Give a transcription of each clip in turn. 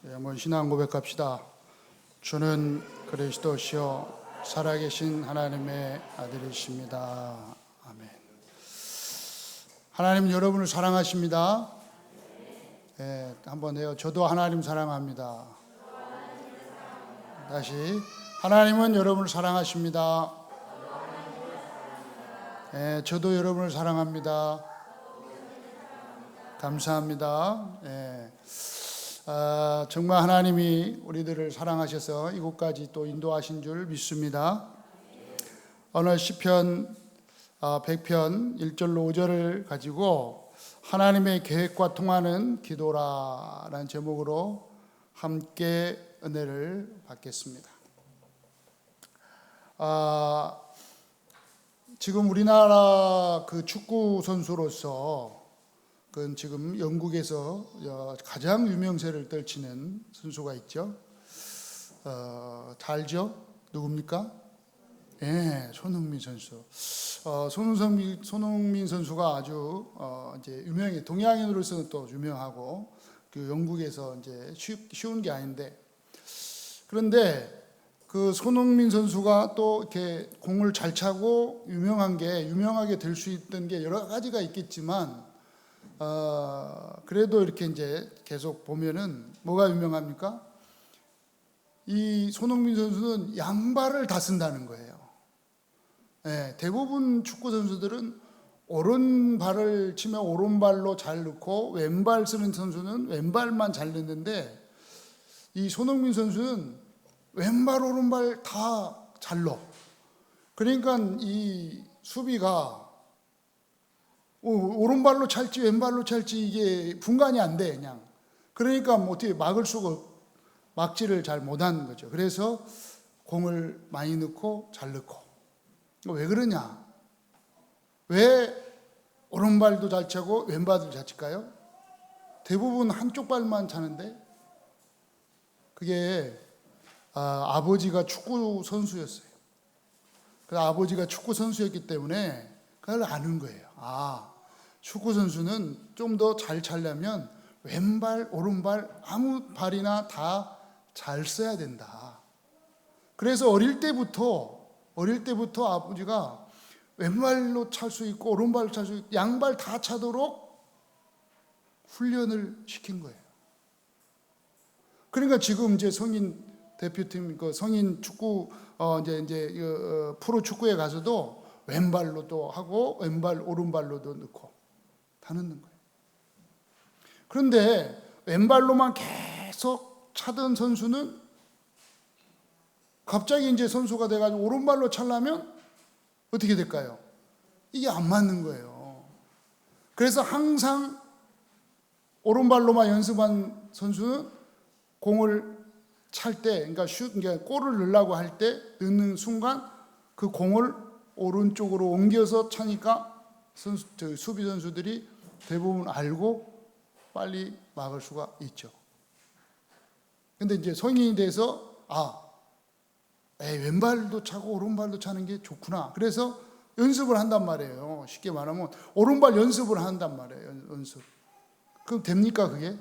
한번 신앙 고백합시다. 주는 그리스도시요 살아계신 하나님의 아들이십니다. 아멘. 하나님 여러분을 사랑하십니다. 네, 한번 해요. 저도 하나님 사랑합니다. 다시 하나님은 여러분을 사랑하십니다. 네, 저도 여러분을 사랑합니다. 감사합니다. 네. 정말 하나님이 우리들을 사랑하셔서 이곳까지 또 인도하신 줄 믿습니다. 오늘 시편 100편 1절로 5절을 가지고 하나님의 계획과 통하는 기도라라는 제목으로 함께 은혜를 받겠습니다. 지금 우리나라 그 축구 선수로서 그건 지금 영국에서 가장 유명세를 떨치는 선수가 있죠. 다 알죠? 누굽니까? 예, 손흥민 선수. 손흥민 선수가 아주 이제 유명해. 동양인으로서는 또 유명하고 그 영국에서 이제 쉬운 게 아닌데, 그런데 그 손흥민 선수가 또 이렇게 공을 잘 차고 유명하게 될 수 있던 게 여러 가지가 있겠지만. 그래도 이렇게 이제 계속 보면은 뭐가 유명합니까? 이 손흥민 선수는 양발을 다 쓴다는 거예요. 네, 대부분 축구 선수들은 오른발을 치면 오른발로 잘 넣고 왼발 쓰는 선수는 왼발만 잘 넣는데 이 손흥민 선수는 왼발 오른발 다 잘 넣어. 그러니까 이 수비가 오른발로 찰지 왼발로 찰지 이게 분간이 안 돼 그냥. 그러니까 뭐 어떻게 막지를 잘 못하는 거죠. 그래서 공을 많이 넣고 잘 넣고. 왜 그러냐? 왜 오른발도 잘 차고 왼발도 잘 칠까요? 대부분 한쪽 발만 차는데 그게 아버지가 축구 선수였어요. 그래서 아버지가 축구 선수였기 때문에 그걸 아는 거예요. 축구 선수는 좀 더 잘 차려면 왼발, 오른발 아무 발이나 다 잘 써야 된다. 그래서 어릴 때부터 아버지가 왼발로 찰 수 있고 오른발로 찰 수 있고 양발 다 차도록 훈련을 시킨 거예요. 그러니까 지금 이제 성인 대표팀 성인 축구 이제 프로 축구에 가서도 왼발로도 하고 왼발 오른발로도 넣고 다 넣는 거예요. 그런데 왼발로만 계속 차던 선수는 갑자기 이제 선수가 돼가지고 오른발로 차려면 어떻게 될까요? 이게 안 맞는 거예요. 그래서 항상 오른발로만 연습한 선수는 공을 찰 때, 그러니까 골을 넣으려고 할 때 넣는 순간 그 공을 오른쪽으로 옮겨서 차니까 수비 선수들이 대부분 알고 빨리 막을 수가 있죠. 근데 이제 성인이 돼서 왼발도 차고 오른발도 차는 게 좋구나. 그래서 연습을 한단 말이에요. 쉽게 말하면 오른발 연습을 한단 말이에요. 연습. 그럼 됩니까 그게?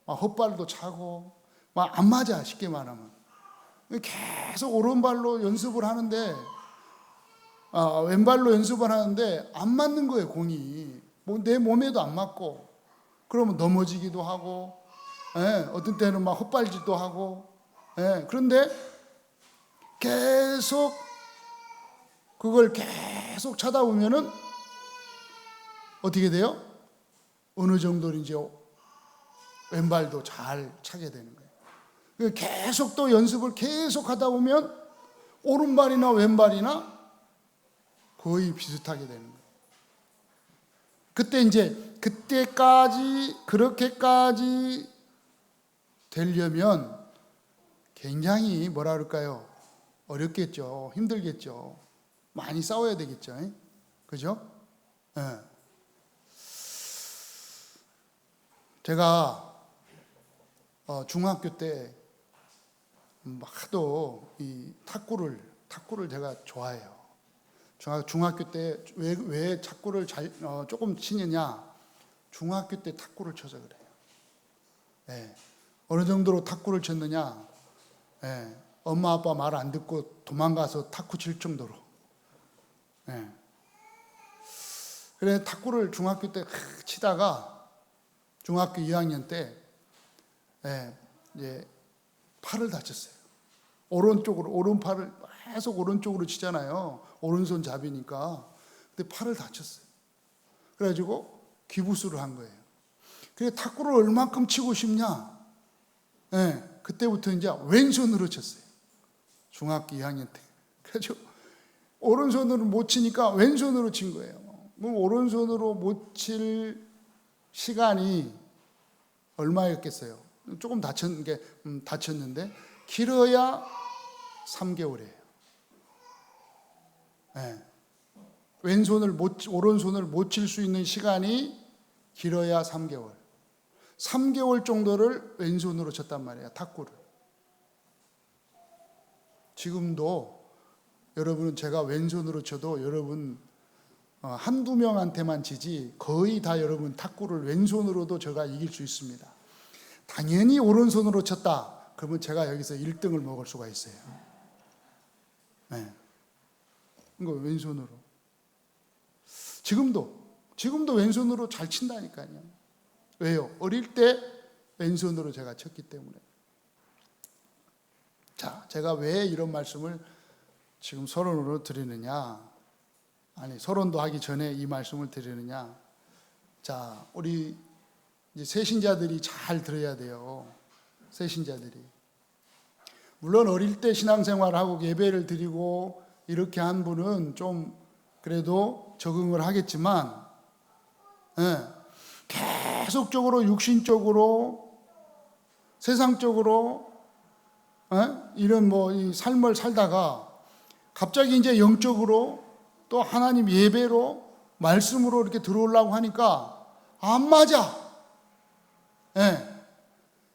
헛발도 차고 안 맞아. 쉽게 말하면 계속 오른발로 연습을 하는데 왼발로 연습을 하는데 안 맞는 거예요. 공이 내 몸에도 안 맞고 그러면 넘어지기도 하고 어떤 때는 막 헛발질도 하고 그런데 계속 그걸 계속 차다 보면은 어떻게 돼요? 어느 정도는 이제 왼발도 잘 차게 되는 거예요. 계속 또 연습을 계속 하다 보면 오른발이나 왼발이나 거의 비슷하게 되는 거예요. 그렇게까지 되려면 굉장히 뭐라 그럴까요? 어렵겠죠. 힘들겠죠. 많이 싸워야 되겠죠. 그죠? 네. 제가 중학교 때 하도 이 탁구를 제가 좋아해요. 중학교 때 왜 탁구를 조금 치느냐? 중학교 때 탁구를 쳐서 그래요. 네. 어느 정도로 탁구를 쳤느냐? 예, 엄마 아빠 말 안 듣고 도망가서 탁구 칠 정도로. 예. 그래 탁구를 중학교 때 치다가 중학교 2학년 때 이제 팔을 다쳤어요. 오른쪽으로, 오른팔을 계속 오른쪽으로 치잖아요. 오른손 잡이니까. 근데 팔을 다쳤어요. 그래가지고 기부수를 한 거예요. 그래 탁구를 얼만큼 치고 싶냐? 그때부터 이제 왼손으로 쳤어요. 중학교 2학년 때. 그래가지고 오른손으로 못 치니까 왼손으로 친 거예요. 그럼 오른손으로 못 칠 시간이 얼마였겠어요? 조금 다쳤는데 길어야 3개월이에요. 오른손을 못 칠 수 있는 시간이 길어야 3개월. 3개월 정도를 왼손으로 쳤단 말이에요, 탁구를. 지금도 여러분은 제가 왼손으로 쳐도 여러분 한두 명한테만 치지 거의 다 여러분 탁구를 왼손으로도 제가 이길 수 있습니다. 당연히 오른손으로 쳤다. 그러면 제가 여기서 1등을 먹을 수가 있어요. 이거 왼손으로. 지금도 왼손으로 잘 친다니까요. 왜요? 어릴 때 왼손으로 제가 쳤기 때문에. 자, 제가 왜 이런 말씀을 지금 서론으로 드리느냐? 아니, 서론도 하기 전에 이 말씀을 드리느냐? 자, 우리 이제 새신자들이 잘 들어야 돼요. 새신자들이. 물론 어릴 때 신앙생활하고 예배를 드리고 이렇게 한 분은 좀 그래도 적응을 하겠지만, 계속적으로 육신적으로 세상적으로 이런 이 삶을 살다가 갑자기 이제 영적으로 또 하나님 예배로 말씀으로 이렇게 들어오려고 하니까 안 맞아.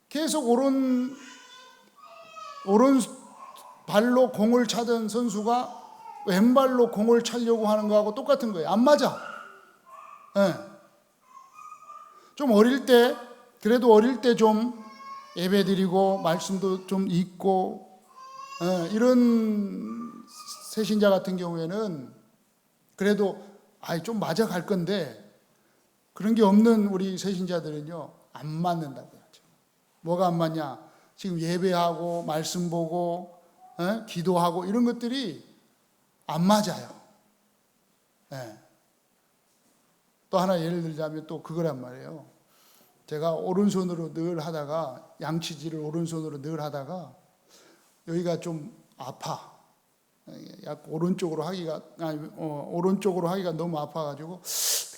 계속 오른 발로 공을 차던 선수가 왼발로 공을 차려고 하는 거하고 똑같은 거예요. 안 맞아. 좀 어릴 때, 그래도 어릴 때 좀 예배 드리고 말씀도 좀 읽고 이런 새신자 같은 경우에는 그래도 좀 맞아갈 건데, 그런 게 없는 우리 새신자들은요 안 맞는다고 하죠. 뭐가 안 맞냐? 지금 예배하고 말씀 보고 기도하고 이런 것들이 안 맞아요. 또 하나 예를 들자면 또 그거란 말이에요. 제가 오른손으로 늘 하다가 양치질을 오른손으로 늘 하다가 여기가 좀 아파. 오른쪽으로 하기가 너무 아파가지고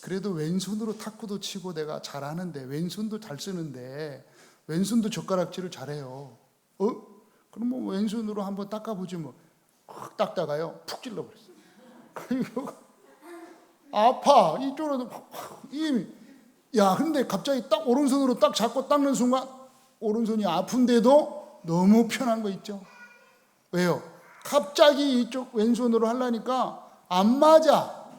그래도 왼손으로 탁구도 치고 내가 잘하는데 왼손도 잘 쓰는데 왼손도 젓가락질을 잘해요. 그럼 뭐 왼손으로 한번 닦아보지 뭐. 확 닦다가요 푹 찔러버렸어요. 그리고 아파. 이쪽으로도 근데 갑자기 딱 오른손으로 딱 잡고 닦는 순간 오른손이 아픈데도 너무 편한 거 있죠. 왜요? 갑자기 이쪽 왼손으로 하려니까 안 맞아.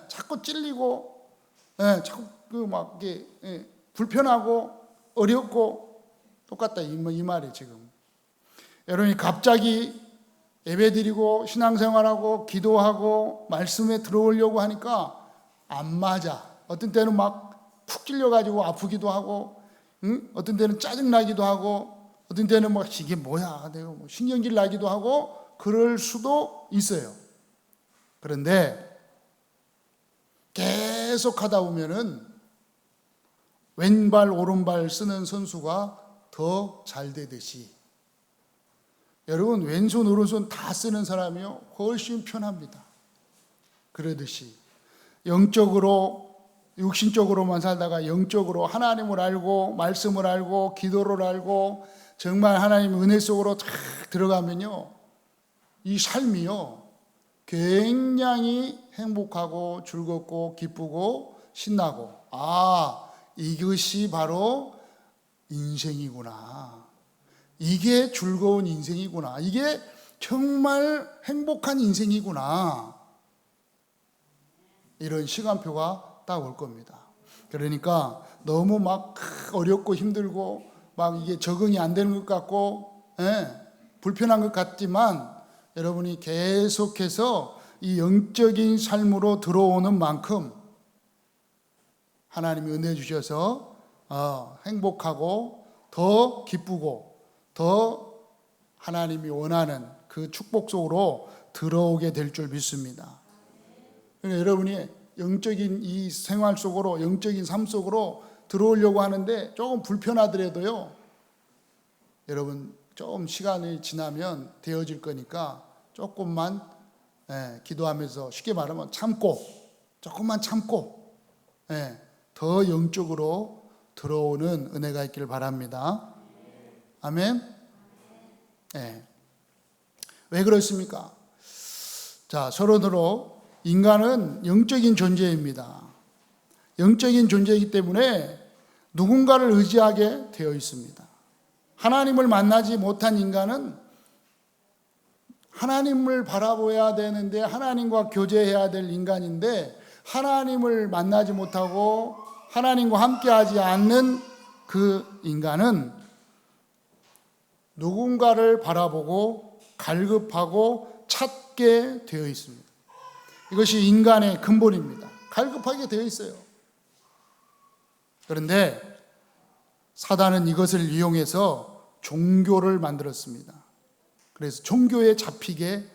자꾸 찔리고, 자꾸 불편하고 어렵고 똑같다 이 말이 지금. 여러분이 갑자기 예배드리고 신앙생활하고 기도하고 말씀에 들어오려고 하니까 안 맞아. 어떤 때는 막 푹 찔려가지고 아프기도 하고, 어떤 때는 짜증나기도 하고, 어떤 때는 이게 뭐야, 내가 신경질 나기도 하고, 그럴 수도 있어요. 그런데 계속 하다 보면은 왼발, 오른발 쓰는 선수가 더 잘 되듯이, 여러분 왼손, 오른손 다 쓰는 사람이요 훨씬 편합니다. 그러듯이 영적으로 육신적으로만 살다가 영적으로 하나님을 알고 말씀을 알고 기도를 알고 정말 하나님 은혜 속으로 탁 들어가면요 이 삶이요 굉장히 행복하고 즐겁고 기쁘고 신나고, 이것이 바로 인생이구나, 이게 즐거운 인생이구나, 이게 정말 행복한 인생이구나, 이런 시간표가 딱 올 겁니다. 그러니까 너무 막 어렵고 힘들고 막 이게 적응이 안 되는 것 같고 불편한 것 같지만 여러분이 계속해서 이 영적인 삶으로 들어오는 만큼 하나님이 은혜 주셔서 행복하고 더 기쁘고 더 하나님이 원하는 그 축복 속으로 들어오게 될 줄 믿습니다. 그러니까 여러분이 영적인 이 생활 속으로, 영적인 삶 속으로 들어오려고 하는데 조금 불편하더라도요, 여러분 조금 시간이 지나면 되어질 거니까 조금만 기도하면서, 쉽게 말하면 참고, 조금만 참고 더 영적으로 들어오는 은혜가 있기를 바랍니다. 아멘. 왜 그렇습니까? 자, 서로서로 인간은 영적인 존재입니다. 영적인 존재이기 때문에 누군가를 의지하게 되어 있습니다. 하나님을 만나지 못한 인간은 하나님을 바라보아야 되는데, 하나님과 교제해야 될 인간인데, 하나님을 만나지 못하고 하나님과 함께하지 않는 그 인간은 누군가를 바라보고 갈급하고 찾게 되어 있습니다. 이것이 인간의 근본입니다. 갈급하게 되어 있어요. 그런데 사단은 이것을 이용해서 종교를 만들었습니다. 그래서 종교에 잡히게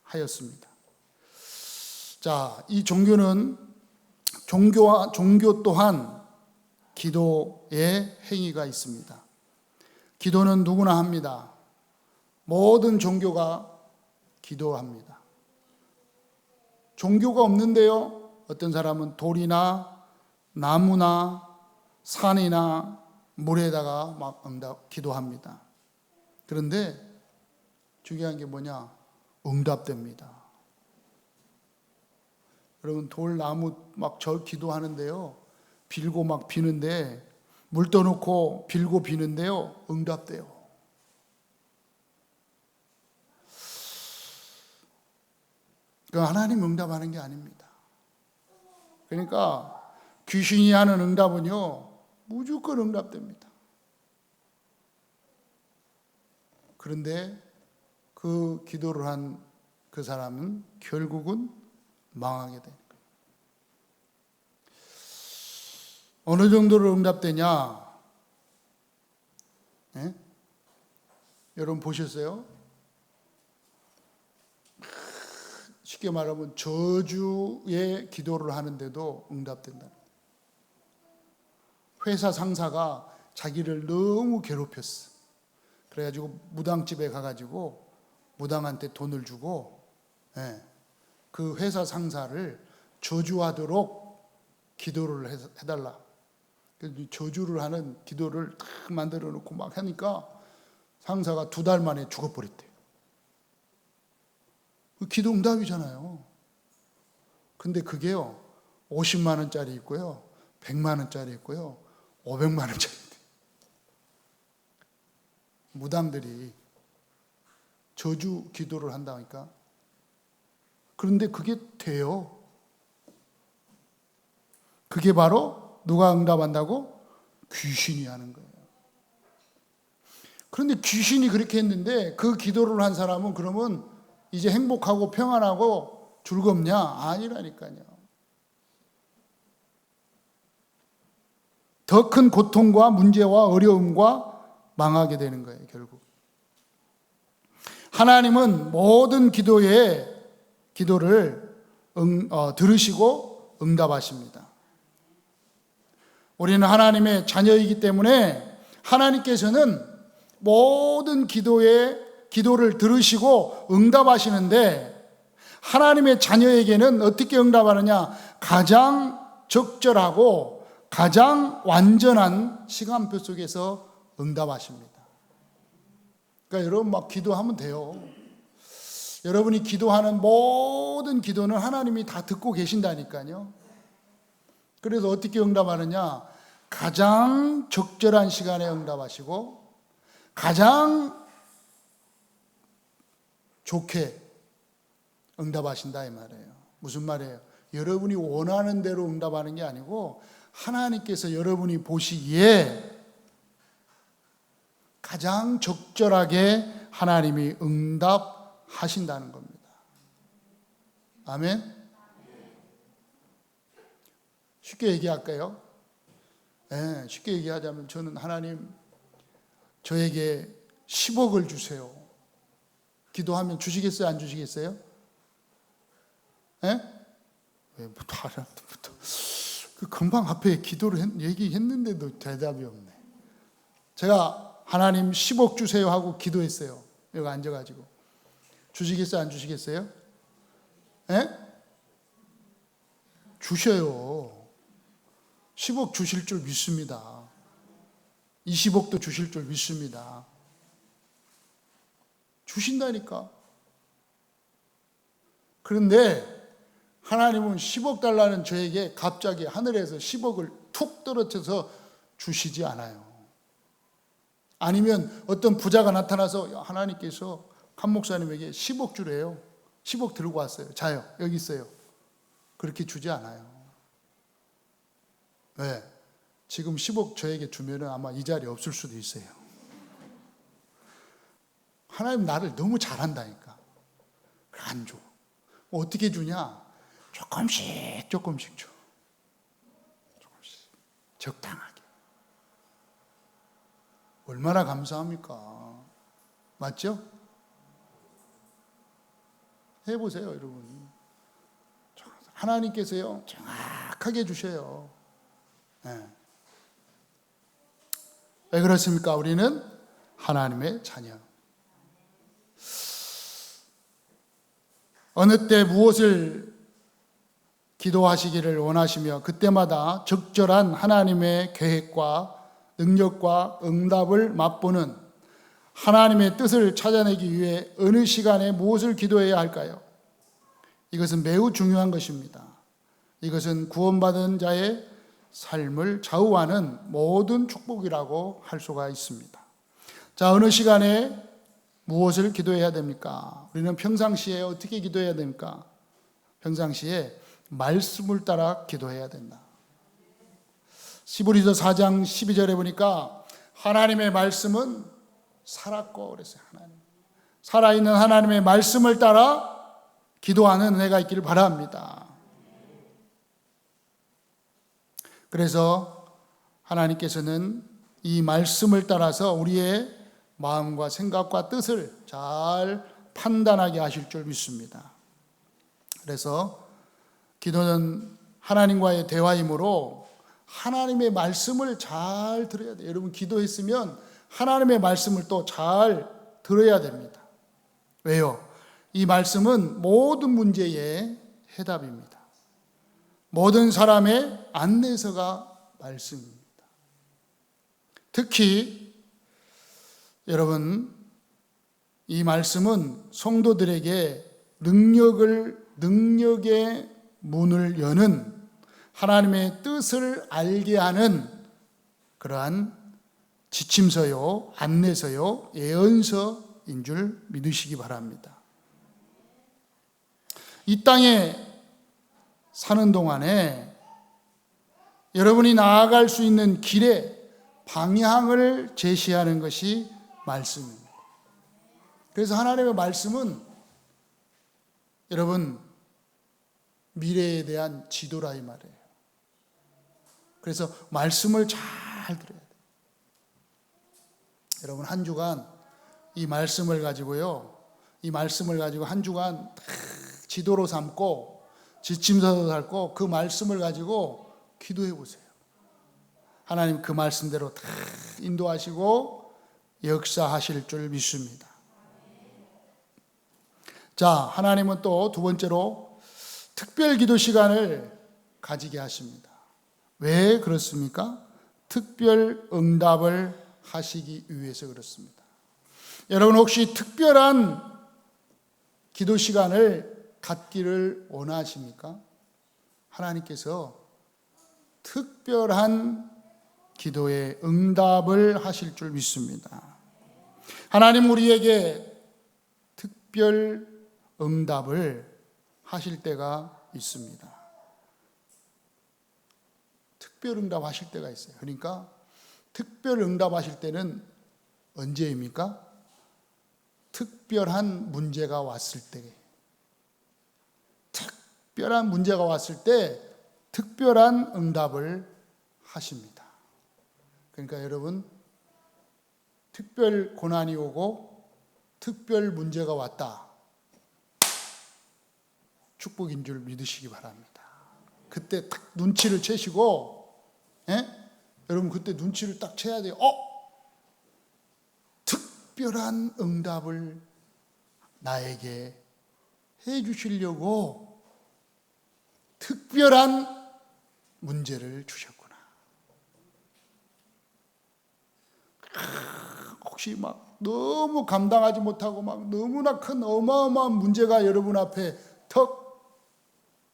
하였습니다. 자, 이 종교 또한 기도의 행위가 있습니다. 기도는 누구나 합니다. 모든 종교가 기도합니다. 종교가 없는데요, 어떤 사람은 돌이나 나무나 산이나 물에다가 막 기도합니다. 그런데 중요한 게 뭐냐? 응답됩니다. 여러분, 돌, 나무 막 저 기도하는데요, 빌고 막 비는데, 물 떠놓고 빌고 비는데요, 응답돼요. 그 하나님 응답하는 게 아닙니다. 그러니까 귀신이 하는 응답은요, 무조건 응답됩니다. 그런데 그 기도를 한 그 사람은 결국은 망하게 됩니다. 어느 정도로 응답되냐? 여러분 보셨어요? 쉽게 말하면 저주의 기도를 하는데도 응답된다. 회사 상사가 자기를 너무 괴롭혔어. 그래가지고 무당집에 가가지고 무당한테 돈을 주고 그 회사 상사를 저주하도록 기도를 해달라. 그래서 저주를 하는 기도를 딱 만들어 놓고 막 하니까 상사가 2달 만에 죽어버렸대요. 그 기도 응답이잖아요. 근데 그게요, 50만 원짜리 있고요, 100만 원짜리 있고요, 500만 원짜리 있대요. 무당들이 저주 기도를 한다니까. 그런데 그게 돼요. 그게 바로 누가 응답한다고? 귀신이 하는 거예요. 그런데 귀신이 그렇게 했는데 그 기도를 한 사람은 그러면 이제 행복하고 평안하고 즐겁냐? 아니라니까요. 더 큰 고통과 문제와 어려움과 망하게 되는 거예요, 결국. 하나님은 모든 기도를 들으시고 응답하십니다. 우리는 하나님의 자녀이기 때문에 하나님께서는 모든 기도를 들으시고 응답하시는데, 하나님의 자녀에게는 어떻게 응답하느냐? 가장 적절하고 가장 완전한 시간표 속에서 응답하십니다. 그러니까 여러분 막 기도하면 돼요. 여러분이 기도하는 모든 기도는 하나님이 다 듣고 계신다니까요. 그래서 어떻게 응답하느냐? 가장 적절한 시간에 응답하시고 가장 좋게 응답하신다 이 말이에요. 무슨 말이에요? 여러분이 원하는 대로 응답하는 게 아니고 하나님께서 여러분이 보시기에 가장 적절하게 하나님이 응답하신다는 겁니다. 아멘. 쉽게 얘기할까요? 네, 쉽게 얘기하자면 저는 하나님 저에게 10억을 주세요. 기도하면 주시겠어요? 안 주시겠어요? 예? 왜 그 금방 앞에 기도를 얘기했는데도 대답이 없네. 제가 하나님 10억 주세요 하고 기도했어요. 여기 앉아가지고. 주시겠어요? 안 주시겠어요? 예? 주셔요. 10억 주실 줄 믿습니다. 20억도 주실 줄 믿습니다. 주신다니까. 그런데 하나님은 10억 달라는 저에게 갑자기 하늘에서 10억을 툭 떨어져서 주시지 않아요. 아니면 어떤 부자가 나타나서 하나님께서 한 목사님에게 10억 주래요. 10억 들고 왔어요. 자요. 여기 있어요. 그렇게 주지 않아요. 왜? 지금 10억 저에게 주면은 아마 이 자리에 없을 수도 있어요. 하나님 나를 너무 잘한다니까. 안 줘. 어떻게 주냐? 조금씩 줘. 조금씩. 적당하게. 얼마나 감사합니까? 맞죠? 해보세요, 여러분. 하나님께서요, 정확하게 주셔요. 네. 왜 그렇습니까? 우리는 하나님의 자녀. 어느 때 무엇을 기도하시기를 원하시며 그때마다 적절한 하나님의 계획과 능력과 응답을 맛보는 하나님의 뜻을 찾아내기 위해 어느 시간에 무엇을 기도해야 할까요? 이것은 매우 중요한 것입니다. 이것은 구원받은 자의 삶을 좌우하는 모든 축복이라고 할 수가 있습니다. 자, 어느 시간에 무엇을 기도해야 됩니까? 우리는 평상시에 어떻게 기도해야 됩니까? 평상시에 말씀을 따라 기도해야 된다. 히브리서 4장 12절에 보니까 하나님의 말씀은 살았고 그랬어요. 하나님. 살아있는 하나님의 말씀을 따라 기도하는 은혜가 있기를 바랍니다. 그래서 하나님께서는 이 말씀을 따라서 우리의 마음과 생각과 뜻을 잘 판단하게 하실 줄 믿습니다. 그래서 기도는 하나님과의 대화이므로 하나님의 말씀을 잘 들어야 돼요. 여러분 기도했으면 하나님의 말씀을 또 잘 들어야 됩니다. 왜요? 이 말씀은 모든 문제의 해답입니다. 모든 사람의 안내서가 말씀입니다. 특히 여러분 이 말씀은 성도들에게 능력의 문을 여는 하나님의 뜻을 알게 하는 그러한 지침서요, 안내서요, 예언서인 줄 믿으시기 바랍니다. 이 땅에 사는 동안에 여러분이 나아갈 수 있는 길에 방향을 제시하는 것이 말씀입니다. 그래서 하나님의 말씀은 여러분 미래에 대한 지도라 이 말이에요. 그래서 말씀을 잘 들어야 돼요. 여러분 한 주간 이 말씀을 가지고요, 이 말씀을 가지고 한 주간 지도로 삼고 지침서로 삼고 그 말씀을 가지고 기도해 보세요. 하나님 그 말씀대로 다 인도하시고 역사하실 줄 믿습니다. 자, 하나님은 또 두 번째로 특별 기도 시간을 가지게 하십니다. 왜 그렇습니까? 특별 응답을 하시기 위해서 그렇습니다. 여러분 혹시 특별한 기도 시간을 갖기를 원하십니까? 하나님께서 특별한 기도에 응답을 하실 줄 믿습니다. 하나님 우리에게 특별 응답을 하실 때가 있습니다. 특별 응답하실 때가 있어요. 그러니까 특별 응답하실 때는 언제입니까? 특별한 문제가 왔을 때, 특별한 문제가 왔을 때 특별한 응답을 하십니다. 그러니까 여러분, 특별 고난이 오고 특별 문제가 왔다, 축복인 줄 믿으시기 바랍니다. 그때 딱 눈치를 채시고, 여러분 그때 눈치를 딱 채야 돼요. 특별한 응답을 나에게 해 주시려고 특별한 문제를 주셨구나. 혹시 막 너무 감당하지 못하고 막 너무나 큰 어마어마한 문제가 여러분 앞에 턱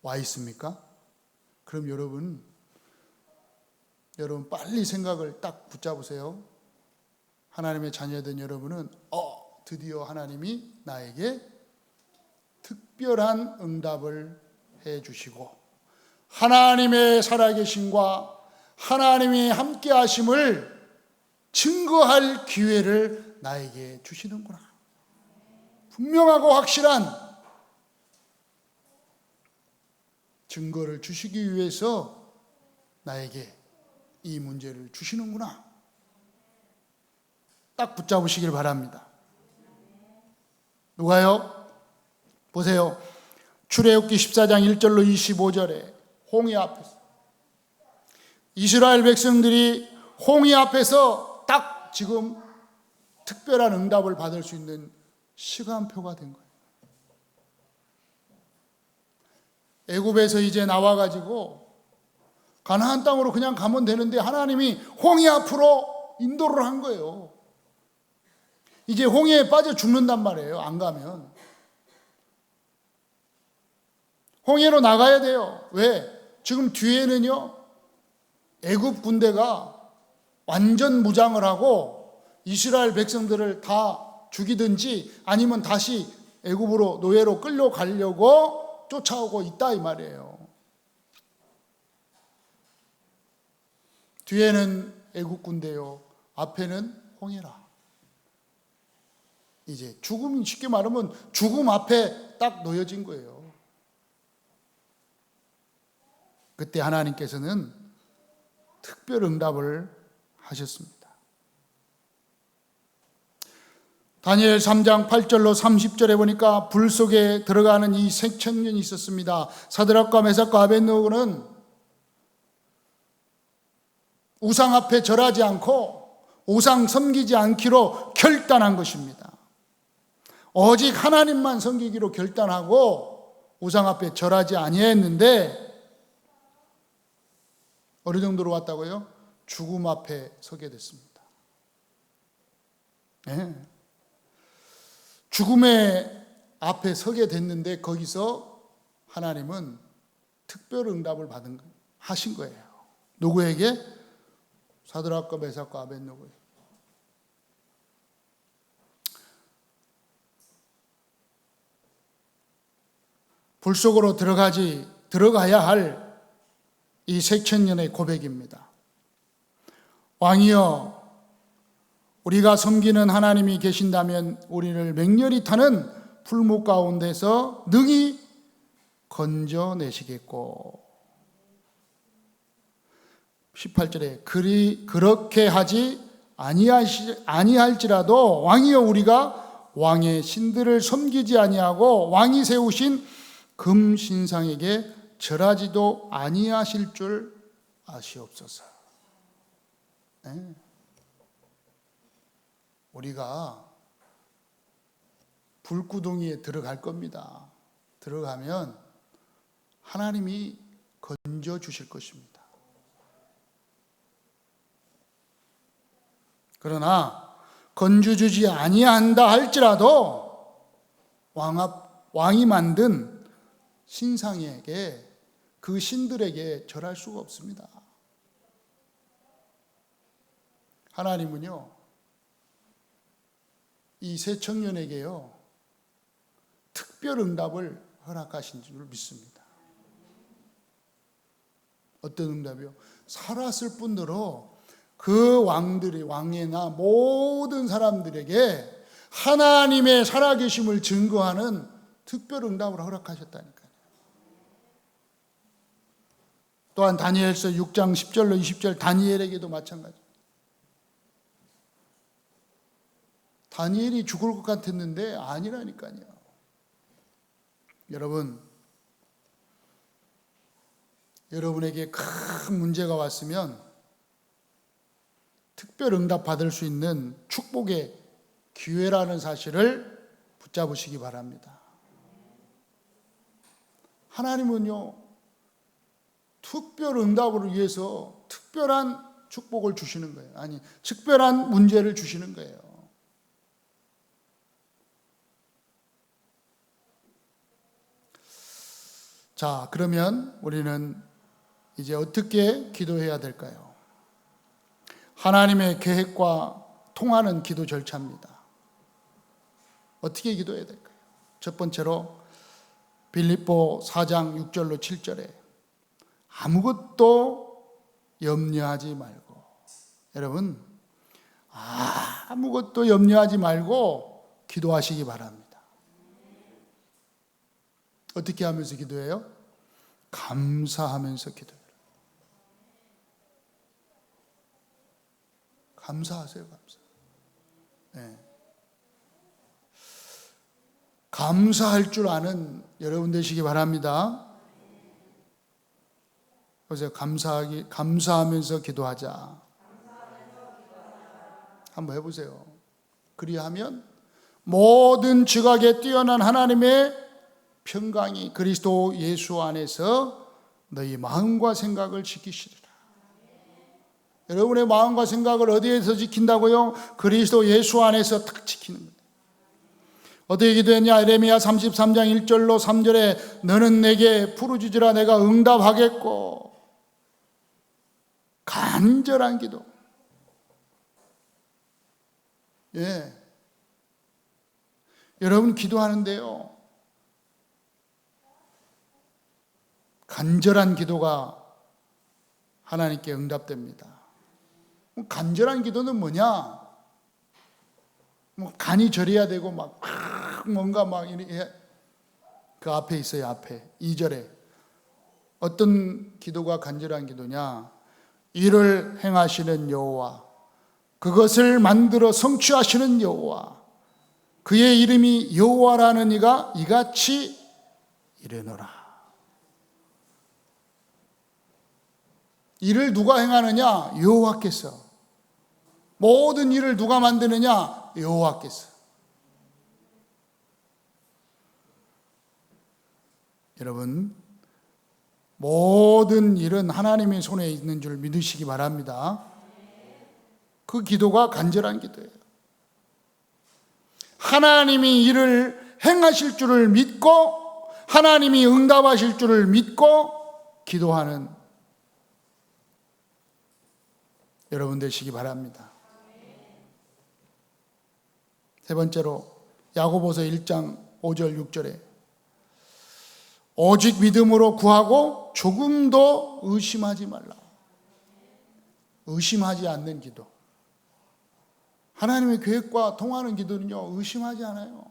와 있습니까? 그럼 여러분 빨리 생각을 딱 붙잡으세요. 하나님의 자녀된 여러분은 드디어 하나님이 나에게 특별한 응답을 해 주시고 하나님의 살아계심과 하나님이 함께 하심을 증거할 기회를 나에게 주시는구나. 분명하고 확실한 증거를 주시기 위해서 나에게 이 문제를 주시는구나. 딱 붙잡으시길 바랍니다. 누가요? 보세요. 출애굽기 14장 1절로 25절에 홍해 앞에서 이스라엘 백성들이 홍해 앞에서 딱 지금 특별한 응답을 받을 수 있는 시간표가 된 거예요. 애굽에서 이제 나와가지고 가나안 땅으로 그냥 가면 되는데 하나님이 홍해 앞으로 인도를 한 거예요. 이제 홍해에 빠져 죽는단 말이에요. 안 가면. 홍해로 나가야 돼요. 왜? 지금 뒤에는요, 애굽 군대가 완전 무장을 하고 이스라엘 백성들을 다 죽이든지 아니면 다시 애굽으로 노예로 끌려가려고 쫓아오고 있다 이 말이에요. 뒤에는 애국 군대요, 앞에는 홍해라. 이제 죽음, 쉽게 말하면 죽음 앞에 딱 놓여진 거예요. 그때 하나님께서는 특별 응답을 하셨습니다. 다니엘 3장 8절로 30절에 보니까 불 속에 들어가는 이 세 청년이 있었습니다. 사드락과 메삭과 아벳느고는 우상 앞에 절하지 않고 우상 섬기지 않기로 결단한 것입니다. 오직 하나님만 섬기기로 결단하고 우상 앞에 절하지 아니했는데 어느 정도로 왔다고요? 죽음 앞에 서게 됐습니다. 네. 죽음의 앞에 서게 됐는데 거기서 하나님은 특별 응답을 하신 거예요. 누구에게? 사드락과 메삭과 아벳느고에게. 불 속으로 들어가야 할 이 세 청년의 고백입니다. 왕이여, 우리가 섬기는 하나님이 계신다면 우리를 맹렬히 타는 풀목 가운데서 능히 건져내시겠고, 18절에 그렇게 하지 아니할지라도 왕이여, 우리가 왕의 신들을 섬기지 아니하고 왕이 세우신 금 신상에게 절하지도 아니하실 줄 아시옵소서. 네. 우리가 불구덩이에 들어갈 겁니다. 들어가면 하나님이 건져 주실 것입니다. 그러나 건져주지 아니한다 할지라도 왕이 만든 신상에게, 그 신들에게 절할 수가 없습니다. 하나님은요, 이 세 청년에게요, 특별 응답을 허락하신 줄 믿습니다. 어떤 응답이요? 살았을 뿐더러 그 왕이나 모든 사람들에게 하나님의 살아계심을 증거하는 특별 응답을 허락하셨다니까요. 또한 다니엘서 6장 10절로 20절 다니엘에게도 마찬가지. 다니엘이 죽을 것 같았는데 아니라니까요. 여러분, 여러분에게 큰 문제가 왔으면 특별 응답 받을 수 있는 축복의 기회라는 사실을 붙잡으시기 바랍니다. 하나님은요, 특별 응답을 위해서 특별한 축복을 주시는 거예요. 아니, 특별한 문제를 주시는 거예요. 자, 그러면 우리는 이제 어떻게 기도해야 될까요? 하나님의 계획과 통하는 기도 절차입니다. 어떻게 기도해야 될까요? 첫 번째로 빌립보 4장 6절로 7절에 아무것도 염려하지 말고, 여러분 아무것도 염려하지 말고 기도하시기 바랍니다. 어떻게 하면서 기도해요? 감사하면서 기도해요. 감사하세요, 감사. 네. 감사할 줄 아는 여러분 되시기 바랍니다. 그래서 감사하면서 기도하자. 한번 해보세요. 그리하면 모든 지각에 뛰어난 하나님의 평강이 그리스도 예수 안에서 너희 마음과 생각을 지키시리라. 여러분의 마음과 생각을 어디에서 지킨다고요? 그리스도 예수 안에서 딱 지키는 거예요. 어떻게 기도했냐? 에레미야 33장 1절로 3절에 너는 내게 부르짖으라 내가 응답하겠고. 간절한 기도. 예. 여러분 기도하는데요, 간절한 기도가 하나님께 응답됩니다. 간절한 기도는 뭐냐? 간이 절해야 되고 뭔가 그 앞에 있어요. 앞에 2절에 어떤 기도가 간절한 기도냐? 이를 행하시는 여호와, 그것을 만들어 성취하시는 여호와, 그의 이름이 여호와라는 이가 이같이 이르노라. 이를 누가 행하느냐? 여호와께서. 모든 일을 누가 만드느냐? 여호와께서. 여러분, 모든 일은 하나님의 손에 있는 줄 믿으시기 바랍니다. 그 기도가 간절한 기도예요. 하나님이 이를 행하실 줄을 믿고 하나님이 응답하실 줄을 믿고 기도하는 여러분 되시기 바랍니다. 세 번째로 야고보서 1장 5절 6절에 오직 믿음으로 구하고 조금도 의심하지 말라. 의심하지 않는 기도. 하나님의 계획과 통하는 기도는요, 의심하지 않아요.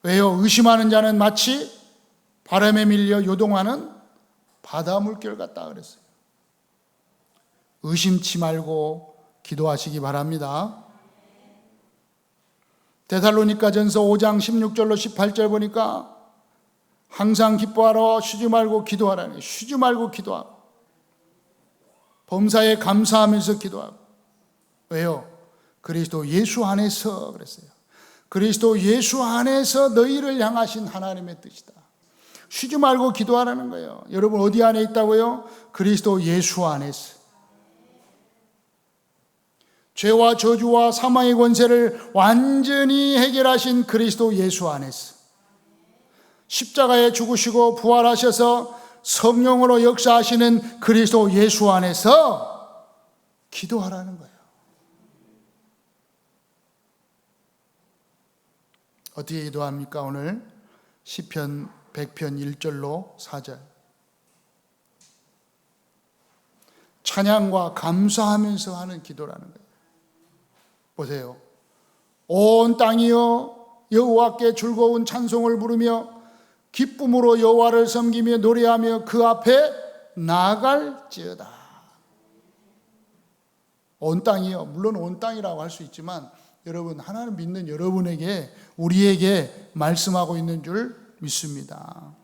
왜요? 의심하는 자는 마치 바람에 밀려 요동하는 바다 물결 같다 그랬어요. 의심치 말고 기도하시기 바랍니다. 데살로니가전서 5장 16절로 18절 보니까 항상 기뻐하라, 쉬지 말고 기도하라니. 쉬지 말고 기도하고 범사에 감사하면서 기도하고. 왜요? 그리스도 예수 안에서 그랬어요. 그리스도 예수 안에서 너희를 향하신 하나님의 뜻이다. 쉬지 말고 기도하라는 거예요. 여러분 어디 안에 있다고요? 그리스도 예수 안에서. 죄와 저주와 사망의 권세를 완전히 해결하신 그리스도 예수 안에서. 십자가에 죽으시고 부활하셔서 성령으로 역사하시는 그리스도 예수 안에서 기도하라는 거예요. 어떻게 기도합니까? 오늘 시편 100편 1절로 4절. 찬양과 감사하면서 하는 기도라는 거예요. 보세요. 온 땅이여 여호와께 즐거운 찬송을 부르며 기쁨으로 여호와를 섬기며 노래하며 그 앞에 나아갈지어다. 온 땅이요. 물론 온 땅이라고 할 수 있지만 여러분, 하나님 믿는 여러분에게, 우리에게 말씀하고 있는 줄 믿습니다.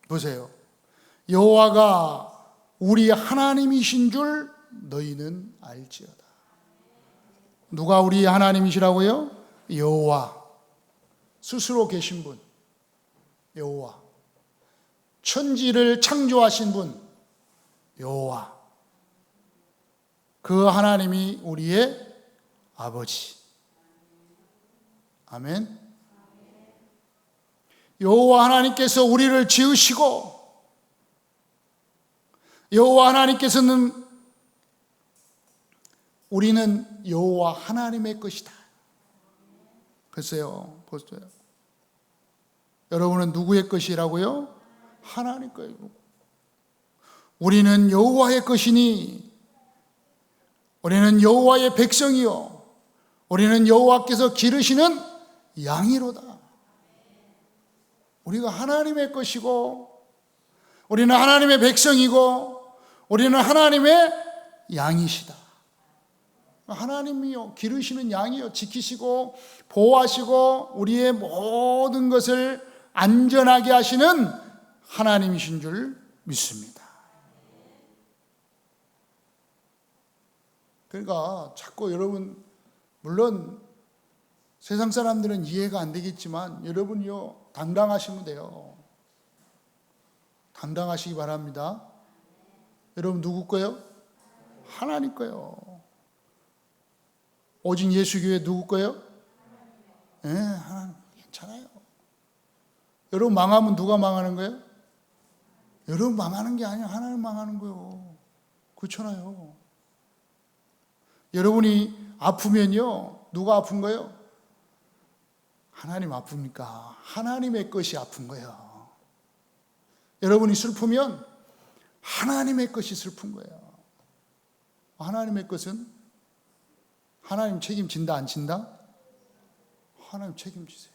보세요. 여호와가 우리 하나님이신 줄 너희는 알지어다. 누가 우리 하나님이시라고요? 여호와. 스스로 계신 분, 여호와. 천지를 창조하신 분, 여호와. 그 하나님이 우리의 아버지. 아멘. 여호와 하나님께서 우리를 지으시고, 여호와 하나님께서는 우리는 여호와 하나님의 것이다. 글쎄요, 보세요. 여러분은 누구의 것이라고요? 하나님 거예요. 우리는 여호와의 것이니, 우리는 여호와의 백성이요, 우리는 여호와께서 기르시는 양이로다. 우리가 하나님의 것이고, 우리는 하나님의 백성이고, 우리는 하나님의 양이시다. 하나님이요, 기르시는 양이요, 지키시고 보호하시고 우리의 모든 것을 안전하게 하시는 하나님이신 줄 믿습니다. 그러니까 자꾸 여러분, 물론 세상 사람들은 이해가 안 되겠지만 여러분이요, 당당하시면 돼요. 당당하시기 바랍니다. 여러분 누구 거예요? 하나님 거예요. 오직 예수교회 누구 거예요? 네, 하나님. 괜찮아요. 여러분 망하면 누가 망하는 거예요? 여러분 망하는 게 아니라 하나님 망하는 거예요. 그렇잖아요. 여러분이 아프면요, 누가 아픈 거예요? 하나님 아픕니까? 하나님의 것이 아픈 거예요. 여러분이 슬프면 하나님의 것이 슬픈 거예요. 하나님의 것은 하나님 책임진다, 안 진다? 하나님 책임지세요.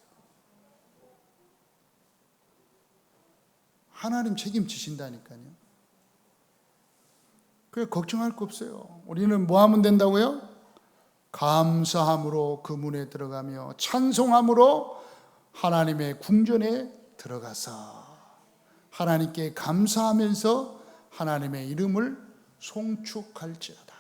하나님 책임지신다니까요. 그래, 걱정할 거 없어요. 우리는 뭐 하면 된다고요? 감사함으로 그 문에 들어가며 찬송함으로 하나님의 궁전에 들어가서 하나님께 감사하면서 하나님의 이름을 송축할지어다.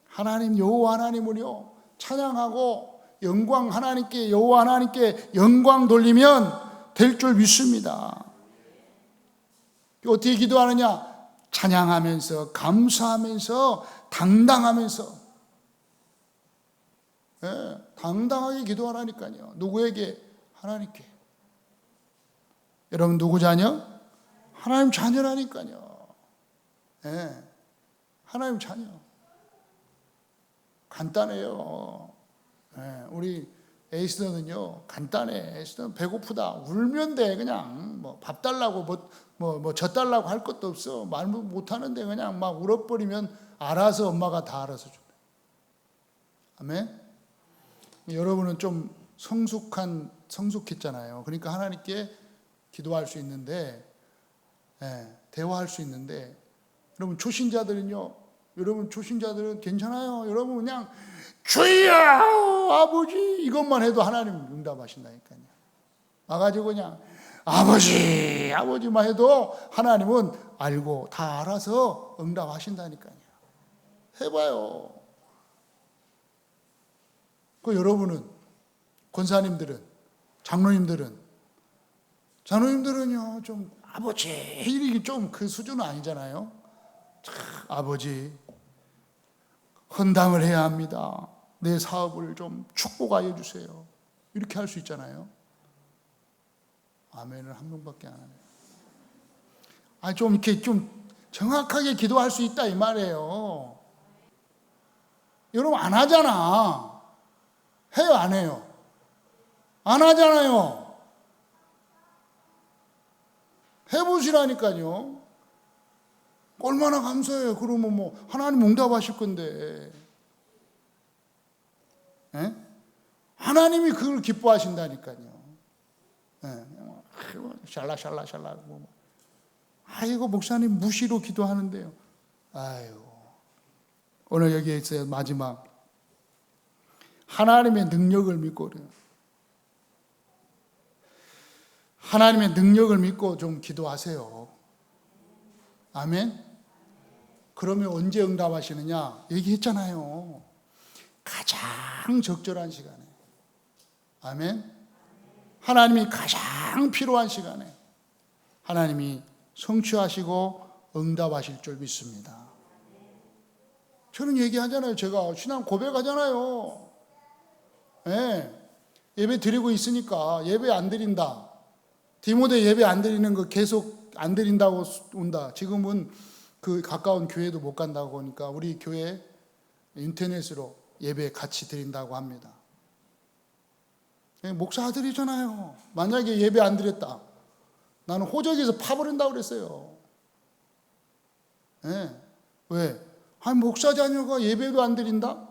하나님, 여호와 하나님을요 찬양하고 영광 하나님께, 여호와 하나님께 영광 돌리면 될 줄 믿습니다. 어떻게 기도하느냐? 찬양하면서, 감사하면서, 당당하면서, 네, 당당하게 기도하라니까요. 누구에게? 하나님께. 여러분 누구 자녀? 하나님 자녀라니까요. 네, 하나님 자녀. 간단해요. 네, 우리 에이스더는요 간단해. 에이스더는 배고프다 울면 돼. 그냥 뭐 밥 달라고 뭐 젖 달라고 할 것도 없어. 말 못하는데 그냥 막 울어버리면 알아서 엄마가 다 알아서 준다. 아멘. 여러분은 좀 성숙했잖아요. 그러니까 하나님께 기도할 수 있는데, 대화할 수 있는데, 여러분 초신자들은요, 여러분 초신자들은 괜찮아요. 여러분 그냥 주여 아버지 이것만 해도 하나님 응답하신다니까요. 와가지고 그냥 아버지만 해도 하나님은 알고 다 알아서 응답하신다니까요. 해봐요. 그 여러분은, 권사님들은, 장로님들은요 좀 아버지 이렇게 좀 그 수준은 아니잖아요. 아버지 헌당을 해야 합니다. 내 사업을 좀 축복하여 주세요. 이렇게 할 수 있잖아요. 아멘을 한 명밖에 안 하네요. 좀 이렇게 좀 정확하게 기도할 수 있다 이 말이에요. 여러분 안 하잖아. 해요, 안 해요? 안 하잖아요. 해보시라니까요. 얼마나 감사해요. 그러면 뭐 하나님 응답하실 건데. 예? 하나님이 그걸 기뻐하신다니까요. 예. 샬라샬라샬라. 아이고 목사님 무시로 기도하는데요. 아유. 오늘 여기에 있어요. 마지막. 하나님의 능력을 믿고 그래요. 하나님의 능력을 믿고 좀 기도하세요. 아멘. 그러면 언제 응답하시느냐? 얘기했잖아요. 가장 적절한 시간에. 아멘. 하나님이 가장 필요한 시간에 하나님이 성취하시고 응답하실 줄 믿습니다. 저는 얘기하잖아요. 제가 신앙 고백하잖아요. 예. 예배 드리고 있으니까 예배 안 드린다. 디모데 예배 안 드리는 거 계속 안 드린다고 온다. 지금은 그 가까운 교회도 못 간다고 하니까 우리 교회 인터넷으로 예배 같이 드린다고 합니다. 목사 아들이잖아요. 만약에 예배 안 드렸다. 나는 호적에서 파버린다고 그랬어요. 네. 왜? 아니, 목사 자녀가 예배도 안 드린다?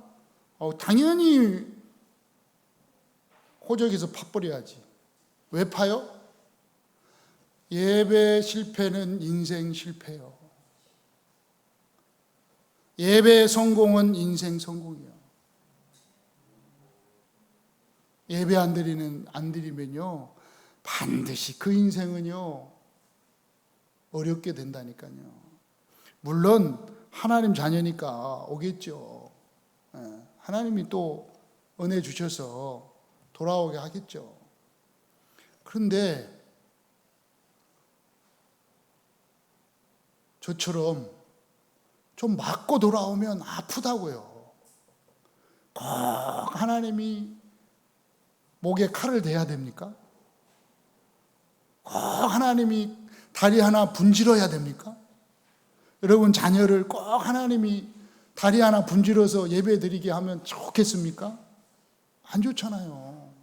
당연히 호적에서 파버려야지. 왜 파요? 예배 실패는 인생 실패요. 예배 성공은 인생 성공이요. 예배 안 드리면요, 반드시 그 인생은요, 어렵게 된다니까요. 물론, 하나님 자녀니까 오겠죠. 하나님이 또 은혜 주셔서 돌아오게 하겠죠. 그런데, 저처럼 좀 맞고 돌아오면 아프다고요. 꼭 하나님이 목에 칼을 대야 됩니까? 꼭 하나님이 다리 하나 분질러야 됩니까? 여러분 자녀를 꼭 하나님이 다리 하나 분질러서 예배 드리게 하면 좋겠습니까? 안 좋잖아요.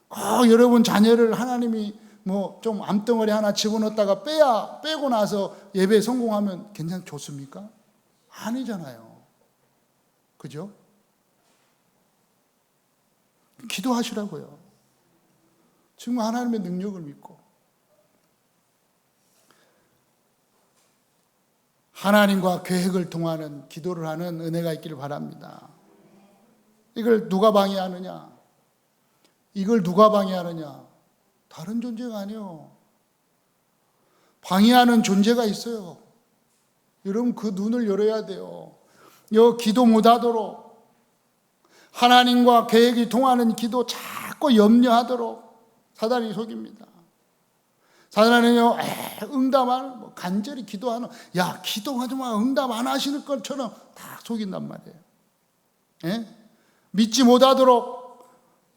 꼭 여러분 자녀를 하나님이 뭐 좀 암덩어리 하나 집어넣었다가 빼고 나서 예배 성공하면 괜찮 좋습니까? 아니잖아요. 그죠? 기도하시라고요. 지금 하나님의 능력을 믿고 하나님과 계획을 통하는 기도를 하는 은혜가 있기를 바랍니다. 이걸 누가 방해하느냐? 이걸 누가 방해하느냐? 다른 존재가 아니요. 방해하는 존재가 있어요. 여러분 그 눈을 열어야 돼요. 기도 못하도록 하나님과 계획이 통하는 기도 자꾸 염려하도록 사단이 속입니다. 사단은요, 응답 간절히 기도하는, 기도하지 마, 응답 안 하시는 것처럼 다 속인단 말이에요. 예? 믿지 못하도록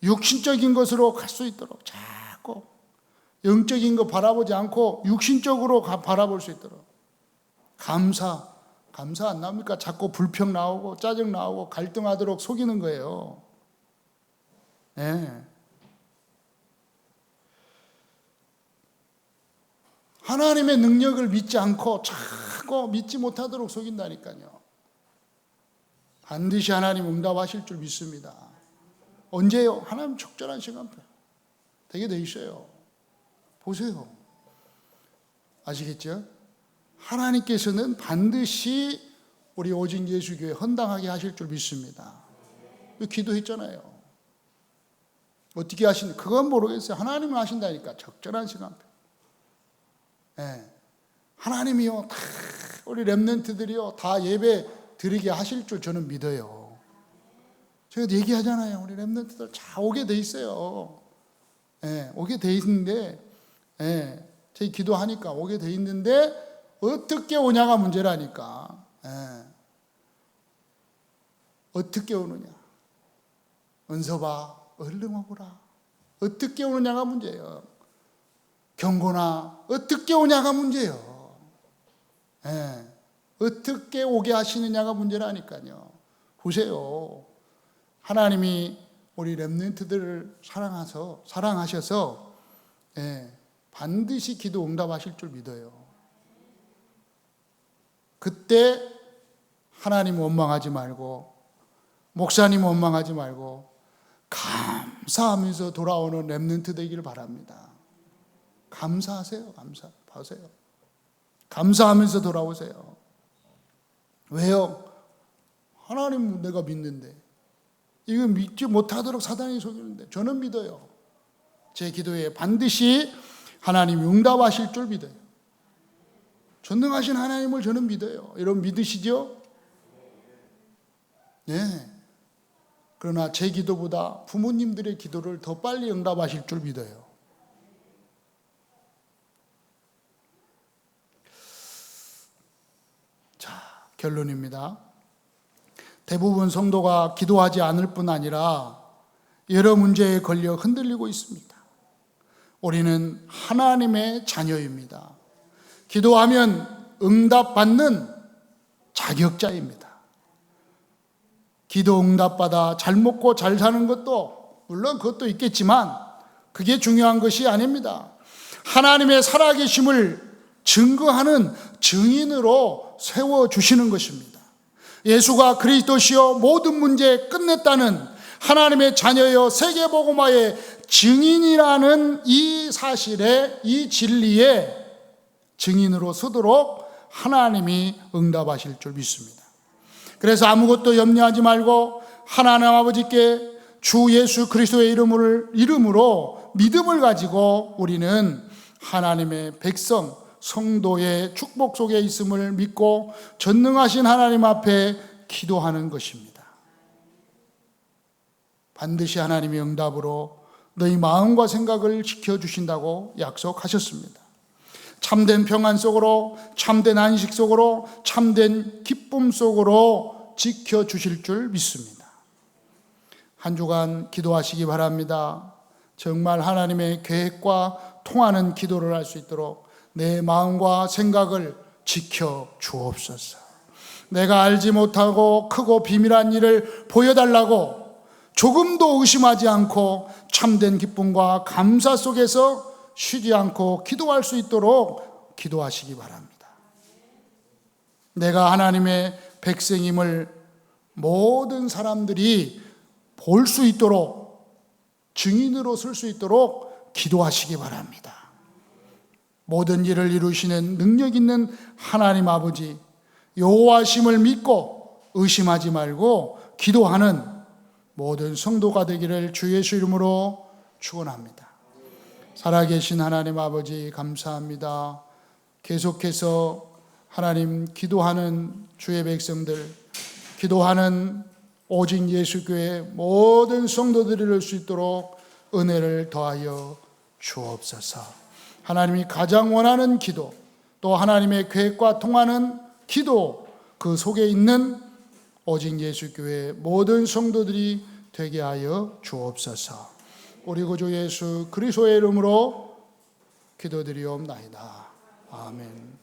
육신적인 것으로 갈 수 있도록 자꾸 영적인 거 바라보지 않고 육신적으로 바라볼 수 있도록 감사 안 나옵니까? 자꾸 불평 나오고 짜증 나오고 갈등하도록 속이는 거예요. 네. 하나님의 능력을 믿지 않고 자꾸 믿지 못하도록 속인다니까요. 반드시 하나님 응답하실 줄 믿습니다. 언제요? 하나님 적절한 시간표 되게 돼 있어요. 보세요. 아시겠죠? 하나님께서는 반드시 우리 오직 예수교회 헌당하게 하실 줄 믿습니다. 기도했잖아요. 어떻게 하시는지 그건 모르겠어요. 하나님은 하신다니까. 적절한 시간표. 네. 하나님이요 다 우리 렘넌트들이요 다 예배 드리게 하실 줄 저는 믿어요. 제가 얘기하잖아요. 우리 렘넌트들 다 오게 돼 있어요. 네. 오게 돼 있는데 제 기도하니까 오게 돼 있는데 어떻게 오냐가 문제라니까. 어떻게 오느냐. 은서봐 얼른 오거라. 어떻게 오느냐가 문제예요. 경고나 어떻게 오냐가 문제예요. 어떻게 오게 하시느냐가 문제라니까요. 보세요. 하나님이 우리 렘넌트들을 사랑하셔서 반드시 기도 응답하실 줄 믿어요. 그때 하나님 원망하지 말고 목사님 원망하지 말고 감사하면서 돌아오는 렘넌트 되기를 바랍니다. 감사하세요. 감사하세요. 감사하면서 돌아오세요. 왜요? 하나님 내가 믿는데 이거 믿지 못하도록 사단이 속이는데 저는 믿어요. 제 기도에 반드시 하나님이 응답하실 줄 믿어요. 전능하신 하나님을 저는 믿어요. 여러분 믿으시죠? 네. 그러나 제 기도보다 부모님들의 기도를 더 빨리 응답하실 줄 믿어요. 자, 결론입니다. 대부분 성도가 기도하지 않을 뿐 아니라 여러 문제에 걸려 흔들리고 있습니다. 우리는 하나님의 자녀입니다. 기도하면 응답받는 자격자입니다. 기도 응답받아 잘 먹고 잘 사는 것도 물론 그것도 있겠지만 그게 중요한 것이 아닙니다. 하나님의 살아계심을 증거하는 증인으로 세워주시는 것입니다. 예수가 그리스도시요 모든 문제 끝냈다는 하나님의 자녀여 세계복음화의 증인이라는 이 사실에 이 진리에 증인으로 서도록 하나님이 응답하실 줄 믿습니다. 그래서 아무것도 염려하지 말고 하나님 아버지께 주 예수 그리스도의 이름으로 믿음을 가지고 우리는 하나님의 백성 성도의 축복 속에 있음을 믿고 전능하신 하나님 앞에 기도하는 것입니다. 반드시 하나님의 응답으로 너희 마음과 생각을 지켜주신다고 약속하셨습니다. 참된 평안 속으로, 참된 안식 속으로, 참된 기쁨 속으로 지켜주실 줄 믿습니다. 한 주간 기도하시기 바랍니다. 정말 하나님의 계획과 통하는 기도를 할 수 있도록 내 마음과 생각을 지켜 주옵소서. 내가 알지 못하고 크고 비밀한 일을 보여달라고 조금도 의심하지 않고 참된 기쁨과 감사 속에서 쉬지 않고 기도할 수 있도록 기도하시기 바랍니다. 내가 하나님의 백성임을 모든 사람들이 볼 수 있도록 증인으로 설 수 있도록 기도하시기 바랍니다. 모든 일을 이루시는 능력 있는 하나님 아버지 여호와심을 믿고 의심하지 말고 기도하는 모든 성도가 되기를 주 예수 이름으로 축원합니다. 살아계신 하나님 아버지 감사합니다. 계속해서 하나님 기도하는 주의 백성들, 기도하는 오직 예수교회 모든 성도들이 이룰 수 있도록 은혜를 더하여 주옵소서. 하나님이 가장 원하는 기도, 또 하나님의 계획과 통하는 기도, 그 속에 있는 오직 예수교회 모든 성도들이 되게 하여 주옵소서. 우리 구주 예수 그리스도의 이름으로 기도드리옵나이다. 아멘.